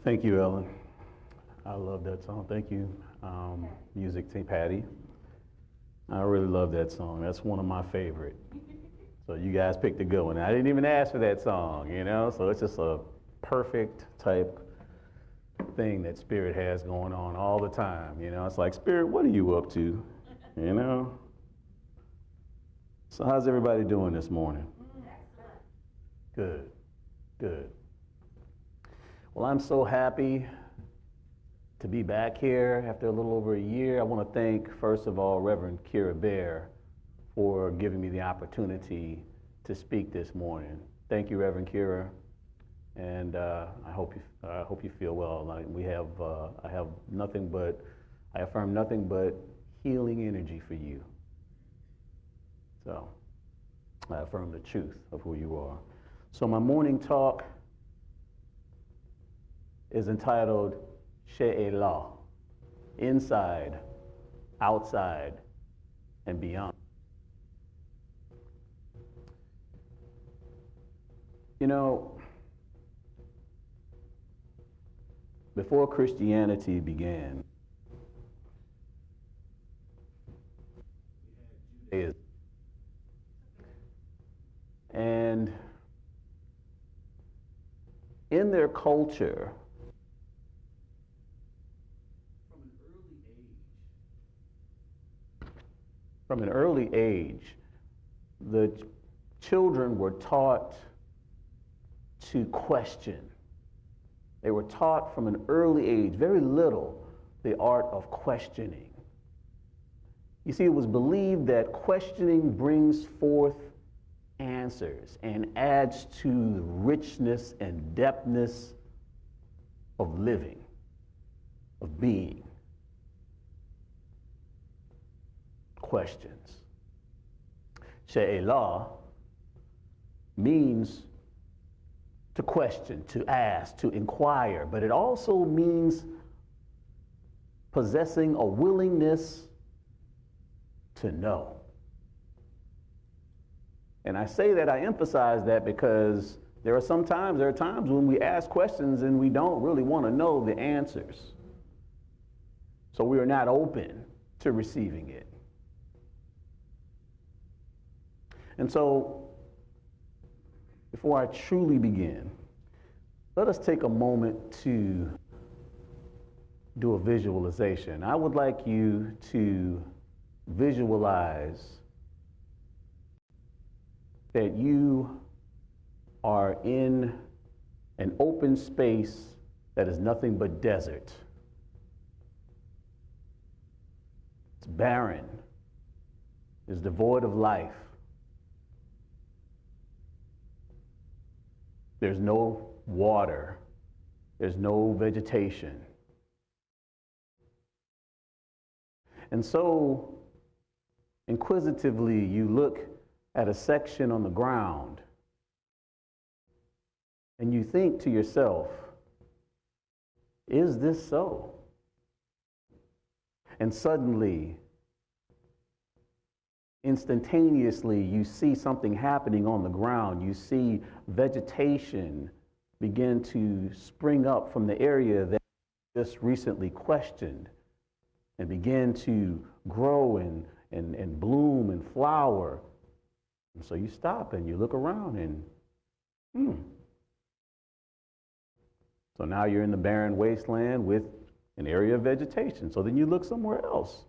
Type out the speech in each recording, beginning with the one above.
Thank you, Ellen. I love that song. Thank you, Music Team Patty. I really love that song. That's one of my favorite. So you guys picked a good one. I didn't even ask for that song, so it's just a perfect type thing that Spirit has going on all the time. It's like, Spirit, what are you up to? So how's everybody doing this morning? Good, good. Well, I'm so happy to be back here after a little over a year. I want to thank, first of all, Reverend Kira Bear for giving me the opportunity to speak this morning. Thank you, Reverend Kira, and I hope you feel well. I affirm nothing but healing energy for you. So I affirm the truth of who you are. So my morning talk is entitled Shelah, inside, outside, and beyond. Before Christianity began, Judaism. And in their culture, from an early age, the children were taught to question. They were taught from an early age, very little, the art of questioning. You see, it was believed that questioning brings forth answers and adds to the richness and depthness of living, of being. Questions. Shelah means to question, to ask, to inquire, but it also means possessing a willingness to know. And I say that, I emphasize that because there are times when we ask questions and we don't really want to know the answers. So we are not open to receiving it. And so, before I truly begin, let us take a moment to do a visualization. I would like you to visualize that you are in an open space that is nothing but desert. It's barren. It's devoid of life. There's no water. There's no vegetation. And so, inquisitively, you look at a section on the ground and you think to yourself, is this so? And suddenly, instantaneously, you see something happening on the ground. You see vegetation begin to spring up from the area that you just recently questioned and begin to grow and bloom and flower. And so you stop and you look around and, So now you're in the barren wasteland with an area of vegetation. So then you look somewhere else.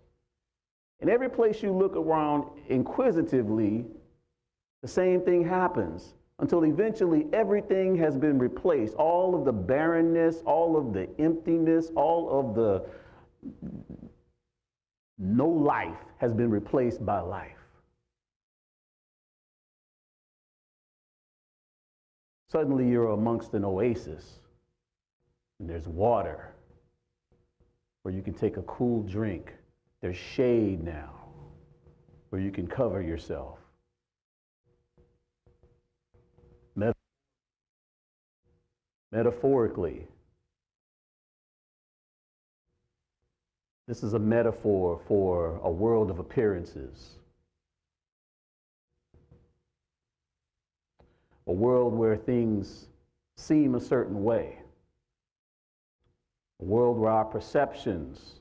And every place you look around inquisitively, the same thing happens until eventually everything has been replaced. All of the barrenness, all of the emptiness, all of the no life has been replaced by life. Suddenly you're amongst an oasis, and there's water where you can take a cool drink. There's shade now where you can cover yourself. Metaphorically, this is a metaphor for a world of appearances. A world where things seem a certain way. A world where our perceptions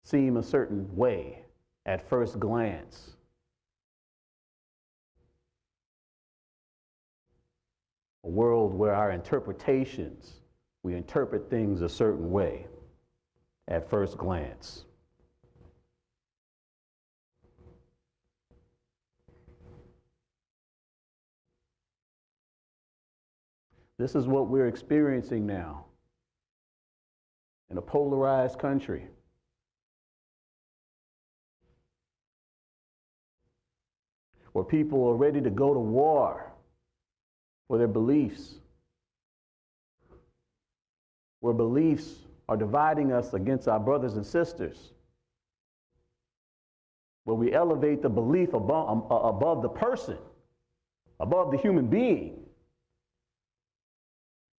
seem a certain way at first glance. A world where our interpretations, we interpret things a certain way at first glance. This is what we're experiencing now in a polarized country. Where people are ready to go to war for their beliefs. Where beliefs are dividing us against our brothers and sisters. Where we elevate the belief above the person, above the human being.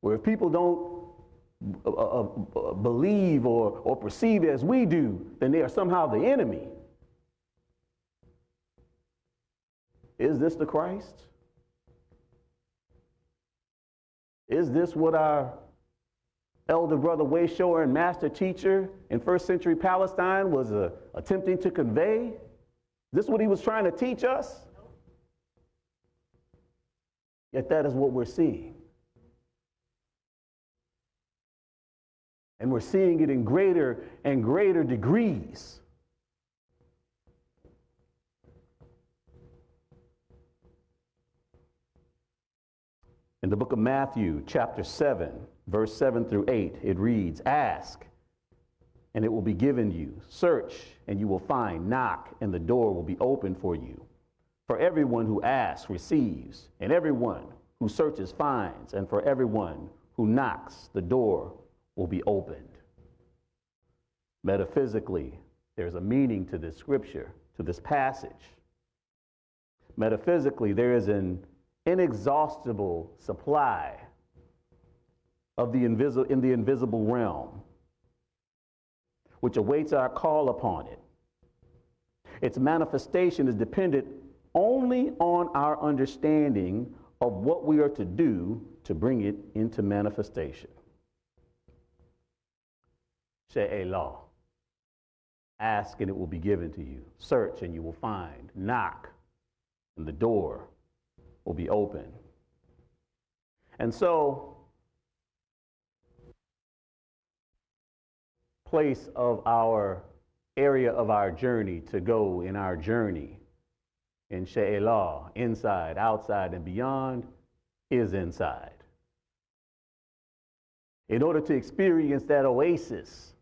Where if people don't believe or perceive as we do, then they are somehow the enemy. Is this the Christ? Is this what our elder brother Wayshower and master teacher in first century Palestine was attempting to convey? Is this what he was trying to teach us? Yet that is what we're seeing. And we're seeing it in greater and greater degrees. In the book of Matthew, chapter 7, verse 7 through 8, it reads, "Ask, and it will be given you. Search, and you will find. Knock, and the door will be opened for you. For everyone who asks receives, and everyone who searches finds, and for everyone who knocks, the door will be opened." Metaphysically, there's a meaning to this scripture, to this passage. Metaphysically, there is an inexhaustible supply of in the invisible realm, which awaits our call upon it. Its manifestation is dependent only on our understanding of what we are to do to bring it into manifestation. Shelah. Ask and it will be given to you. Search and you will find. Knock and the door will be open. And so, place of our area of our journey to go in our journey in Shelah, inside, outside, and beyond, is inside. In order to experience that oasis,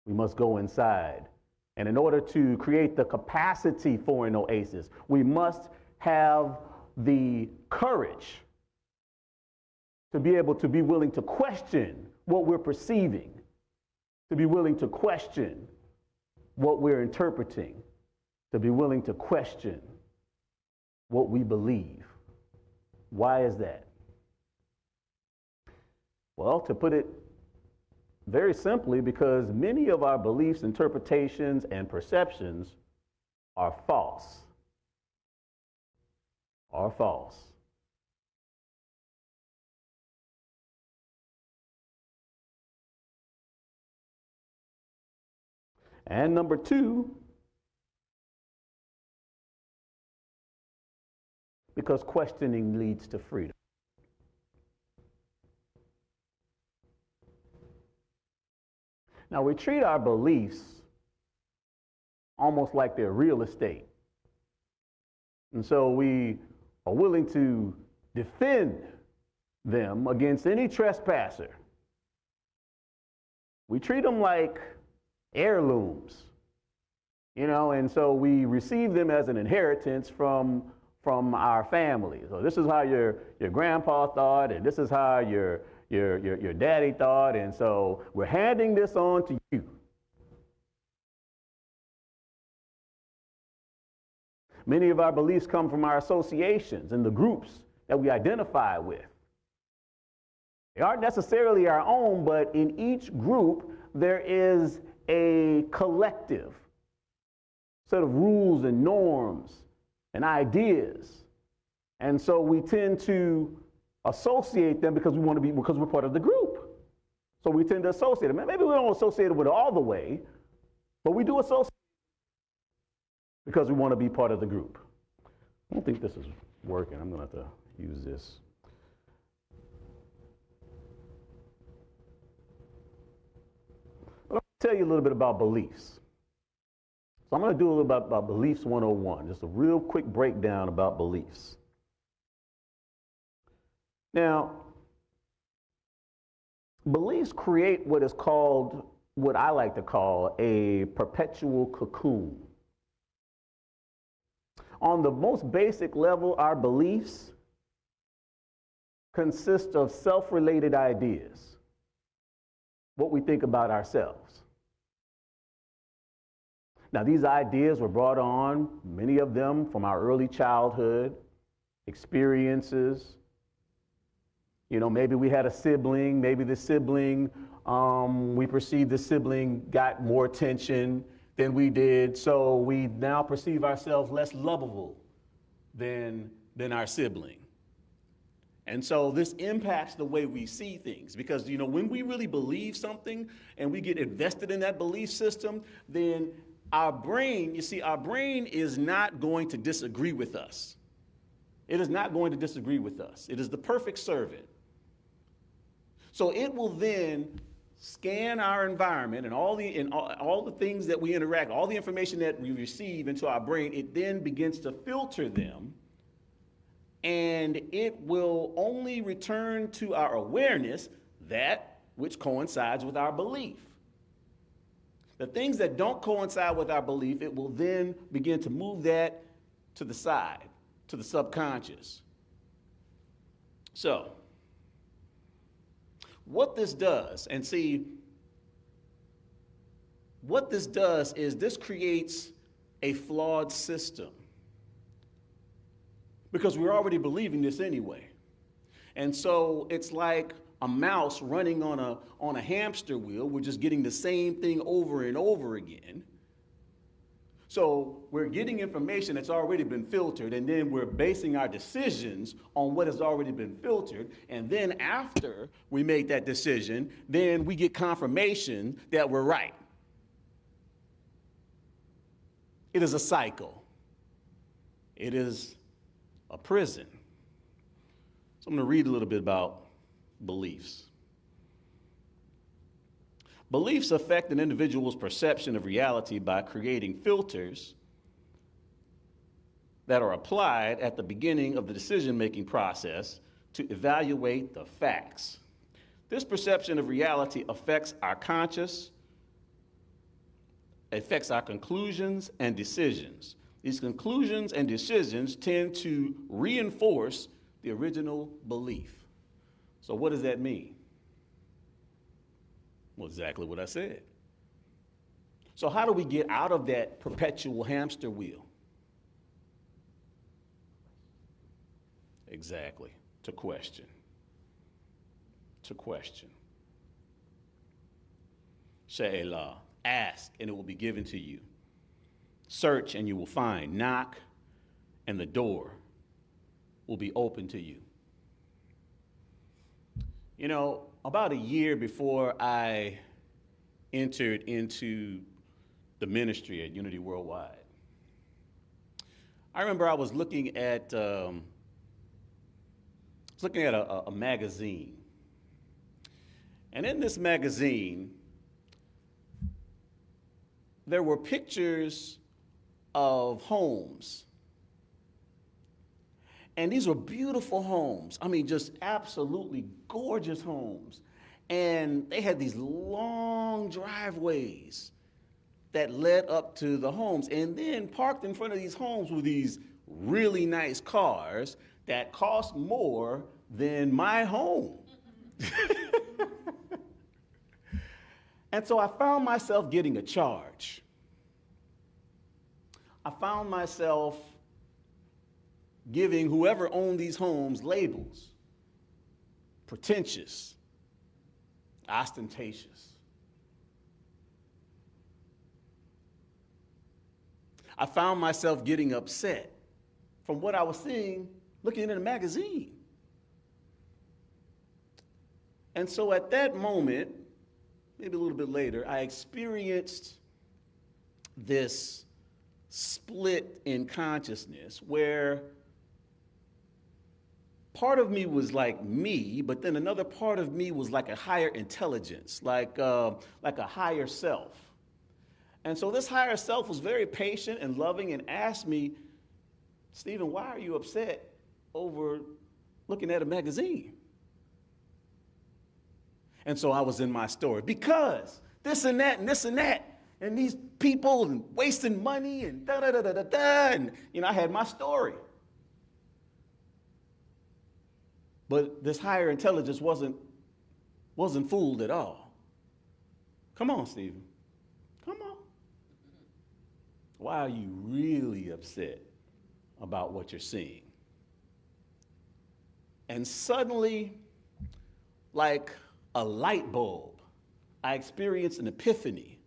we must go inside. And in order to create the capacity for an oasis, we must have the courage to be able to be willing to question what we're perceiving, to be willing to question what we're interpreting, to be willing to question what we believe. Why is that? Well, to put it very simply, because many of our beliefs, interpretations, and perceptions are false. Are false. And number two, because questioning leads to freedom. Now, we treat our beliefs almost like they're real estate. And so we are willing to defend them against any trespasser. We treat them like heirlooms, and so we receive them as an inheritance from our family. So this is how your grandpa thought, and this is how your daddy thought, and so we're handing this on to you. Many of our beliefs come from our associations and the groups that we identify with. They aren't necessarily our own, but in each group there is a collective set of rules and norms and ideas. And so we tend to associate them because because we're part of the group. So we tend to associate them. Maybe we don't associate it with it all the way, but we do associate because we want to be part of the group. I don't think this is working. I'm going to have to use this. But I'll tell you a little bit about beliefs. So I'm going to do a little bit about Beliefs 101, just a real quick breakdown about beliefs. Now, beliefs create what is called, what I like to call, a perpetual cocoon. On the most basic level, our beliefs consist of self-related ideas, what we think about ourselves. Now, these ideas were brought on, many of them from our early childhood, experiences. You know, maybe we had a sibling, maybe the sibling, we perceived the sibling got more attention than we did, so we now perceive ourselves less lovable than our sibling. And so this impacts the way we see things because, you know, when we really believe something and we get invested in that belief system, then our brain, you see, our brain is not going to disagree with us. It is not going to disagree with us. It is the perfect servant. So it will then scan our environment and all the things that we interact, all the information that we receive into our brain, it then begins to filter them, and it will only return to our awareness that which coincides with our belief. The things that don't coincide with our belief, it will then begin to move that to the side, to the subconscious. So, what this does, and see, what this does is this creates a flawed system because we're already believing this anyway. And so it's like a mouse running on a hamster wheel. We're just getting the same thing over and over again. So we're getting information that's already been filtered, and then we're basing our decisions on what has already been filtered. And then after we make that decision, then we get confirmation that we're right. It is a cycle. It is a prison. So I'm going to read a little bit about beliefs. Beliefs affect an individual's perception of reality by creating filters that are applied at the beginning of the decision-making process to evaluate the facts. This perception of reality affects our conscious, affects our conclusions and decisions. These conclusions and decisions tend to reinforce the original belief. So what does that mean? Well, exactly what I said. So how do we get out of that perpetual hamster wheel? Exactly, to question. To question. Shelah, ask and it will be given to you. Search and you will find. Knock and the door will be open to you. You know, about a year before I entered into the ministry at Unity Worldwide, I remember I was looking at a magazine. And in this magazine, there were pictures of homes. And these were beautiful homes. I mean, just absolutely gorgeous homes. And they had these long driveways that led up to the homes. And then parked in front of these homes were these really nice cars that cost more than my home. And so I found myself getting a charge. I found myself giving whoever owned these homes labels: pretentious, ostentatious. I found myself getting upset from what I was seeing looking in a magazine. And so at that moment, maybe a little bit later, I experienced this split in consciousness where part of me was like me, but then another part of me was like a higher intelligence, like a higher self. And so this higher self was very patient and loving and asked me, Stephen, why are you upset over looking at a magazine? And so I was in my story, because this and that and this and that, and these people and wasting money and da-da-da-da-da-da, and, I had my story. But this higher intelligence wasn't fooled at all. Come on, Stephen. Come on. Why are you really upset about what you're seeing? And suddenly, like a light bulb, I experienced an epiphany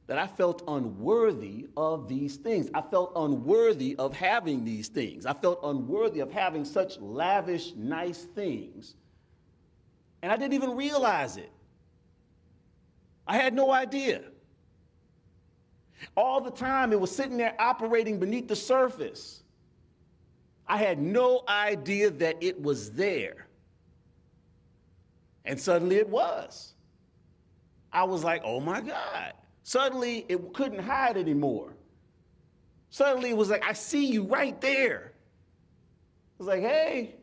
that I felt unworthy of these things. I felt unworthy of having these things. I felt unworthy of having such lavish, nice things. And I didn't even realize it. I had no idea. All the time it was sitting there operating beneath the surface. I had no idea that it was there. And suddenly it was. I was like, oh my God. Suddenly it couldn't hide anymore. Suddenly it was like, I see you right there. It was like, hey,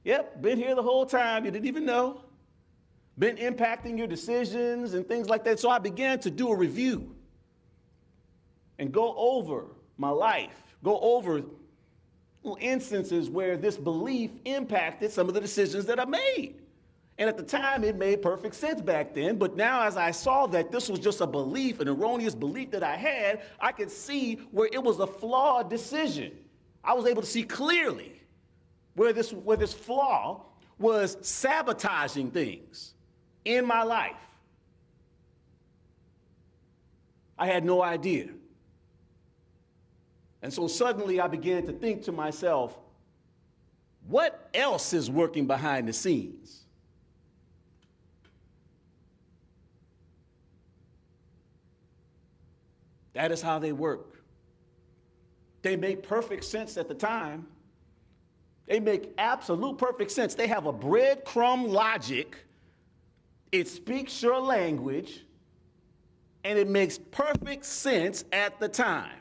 yep, been here the whole time. You didn't even know. Been impacting your decisions and things like that. So I began to do a review and go over my life, go over little instances where this belief impacted some of the decisions that I made. And at the time, it made perfect sense back then. But now, as I saw that this was just a belief, an erroneous belief that I had, I could see where it was a flawed decision. I was able to see clearly where this flaw was sabotaging things in my life. I had no idea. And so suddenly I began to think to myself, what else is working behind the scenes? That is how they work. They make perfect sense at the time. They make absolute perfect sense. They have a breadcrumb logic. It speaks your language, and it makes perfect sense at the time.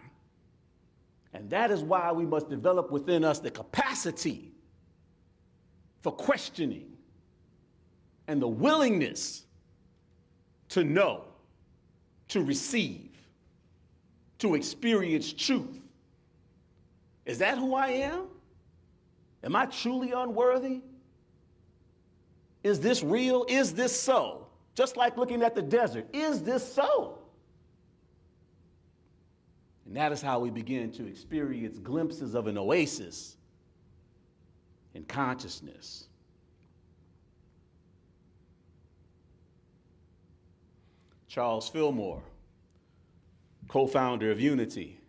And that is why we must develop within us the capacity for questioning and the willingness to know, to receive, to experience truth. Is that who I am? Am I truly unworthy? Is this real? Is this so? Just like looking at the desert, is this so? And that is how we begin to experience glimpses of an oasis in consciousness. Charles Fillmore, co-founder of Unity,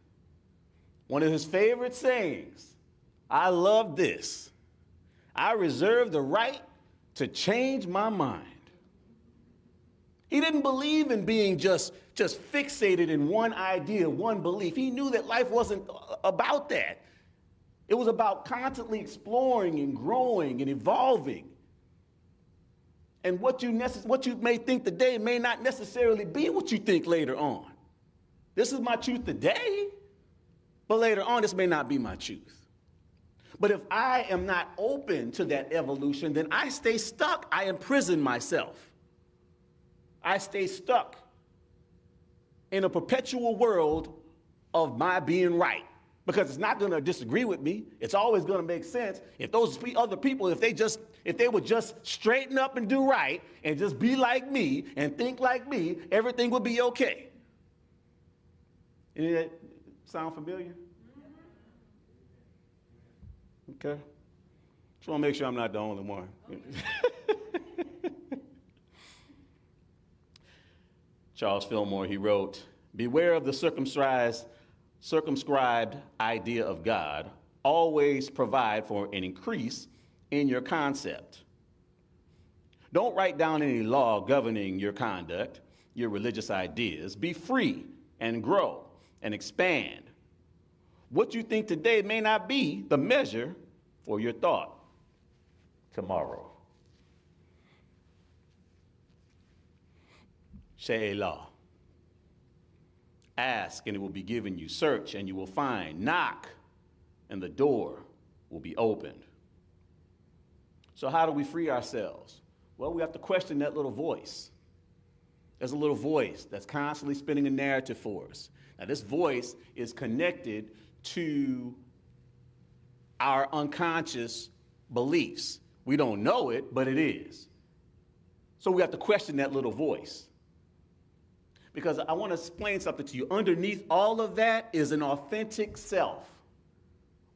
one of his favorite sayings, I love this: I reserve the right to change my mind. He didn't believe in being just fixated in one idea, one belief. He knew that life wasn't about that. It was about constantly exploring and growing and evolving. And what you may think today may not necessarily be what you think later on. This is my truth today, but later on this may not be my truth. But if I am not open to that evolution, then I stay stuck. I imprison myself. I stay stuck in a perpetual world of my being right, because it's not going to disagree with me. It's always going to make sense. If those other people, if they would just straighten up and do right and just be like me and think like me, everything would be okay. Does that sound familiar? Okay. Just want to make sure I'm not the only one. Charles Fillmore, he wrote, beware of the circumscribed idea of God. Always provide for an increase in your concept. Don't write down any law governing your conduct, your religious ideas. Be free and grow and expand. What you think today may not be the measure for your thought tomorrow. Shelah. Ask and it will be given you. Search and you will find. Knock and the door will be opened. So how do we free ourselves? Well, we have to question that little voice. There's a little voice that's constantly spinning a narrative for us. Now, this voice is connected to our unconscious beliefs. We don't know it, but it is. So we have to question that little voice. Because I want to explain something to you. Underneath all of that is an authentic self.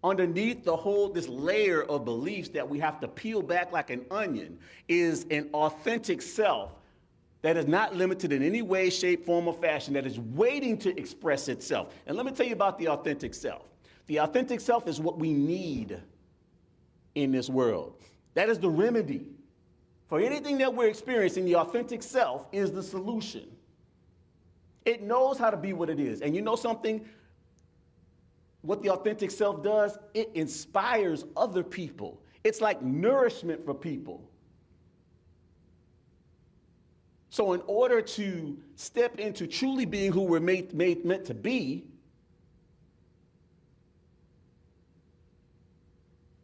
Underneath this layer of beliefs that we have to peel back like an onion is an authentic self that is not limited in any way, shape, form, or fashion, that is waiting to express itself. And let me tell you about the authentic self. The authentic self is what we need in this world. That is the remedy. For anything that we're experiencing, the authentic self is the solution. It knows how to be what it is. And you know something? What the authentic self does, it inspires other people. It's like nourishment for people. So in order to step into truly being who we're meant to be,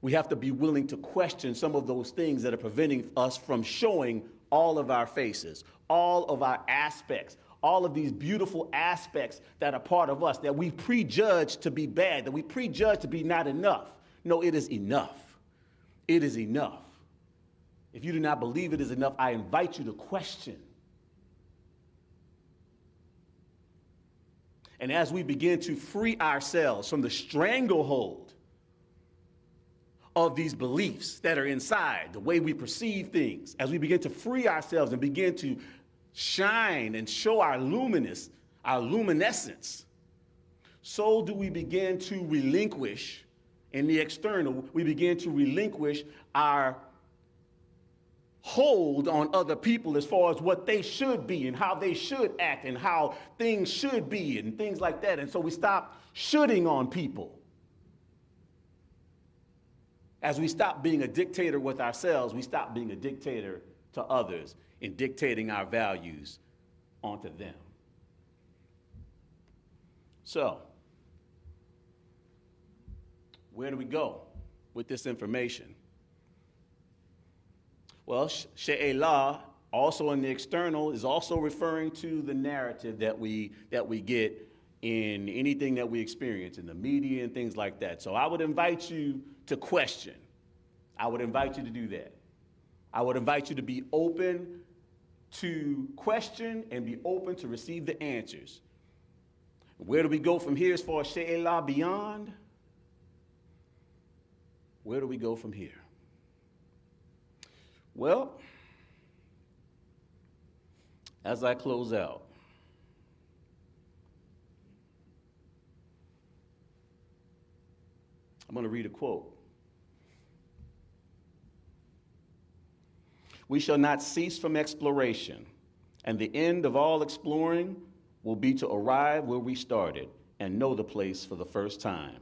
we have to be willing to question some of those things that are preventing us from showing all of our faces, all of our aspects, all of these beautiful aspects that are part of us, that we prejudge to be bad, that we prejudge to be not enough. No, it is enough. It is enough. If you do not believe it is enough, I invite you to question. And as we begin to free ourselves from the stranglehold of these beliefs that are inside, the way we perceive things, as we begin to free ourselves and begin to shine and show our luminescence, so do we begin to relinquish in the external, we begin to relinquish our hold on other people as far as what they should be and how they should act and how things should be and things like that. And so we stop shoulding on people. As we stop being a dictator with ourselves, we stop being a dictator to others in dictating our values onto them. So, where do we go with this information? Well, Shelah, also in the external, is also referring to the narrative that we get in anything that we experience in the media and things like that. So I would invite you to question. I would invite you to do that. I would invite you to be open to question and be open to receive the answers. Where do we go from here as far as Shelah beyond? Where do we go from here? Well, as I close out, I'm going to read a quote. We shall not cease from exploration, and the end of all exploring will be to arrive where we started and know the place for the first time.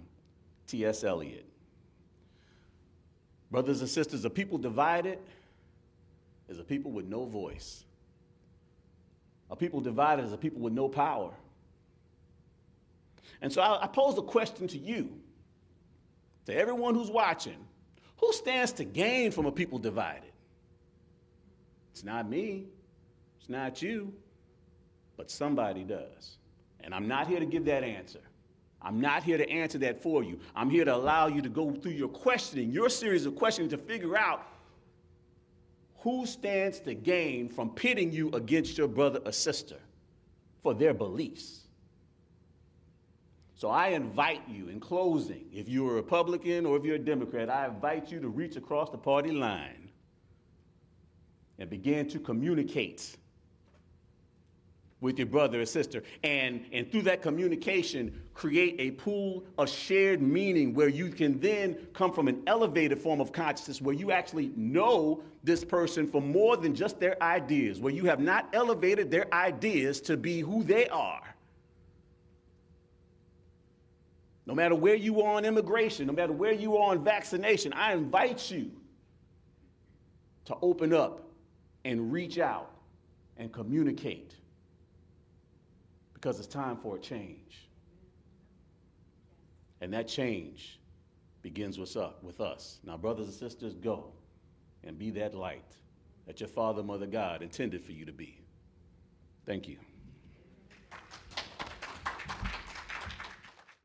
T.S. Eliot. Brothers and sisters, a people divided is a people with no voice. A people divided is a people with no power. And so I pose a question to you, to everyone who's watching. Who stands to gain from a people divided? It's not me. It's not you. But somebody does. And I'm not here to give that answer. I'm not here to answer that for you. I'm here to allow you to go through your questioning, your series of questioning, to figure out who stands to gain from pitting you against your brother or sister for their beliefs. So I invite you, in closing, if you're a Republican or if you're a Democrat, I invite you to reach across the party line and begin to communicate with your brother or sister. And through that communication, create a pool of shared meaning where you can then come from an elevated form of consciousness where you actually know this person for more than just their ideas, where you have not elevated their ideas to be who they are. No matter where you are on immigration, no matter where you are on vaccination, I invite you to open up and reach out and communicate, because it's time for a change. And that change begins with us. Now, brothers and sisters, go and be that light that your Father, Mother, God intended for you to be. Thank you.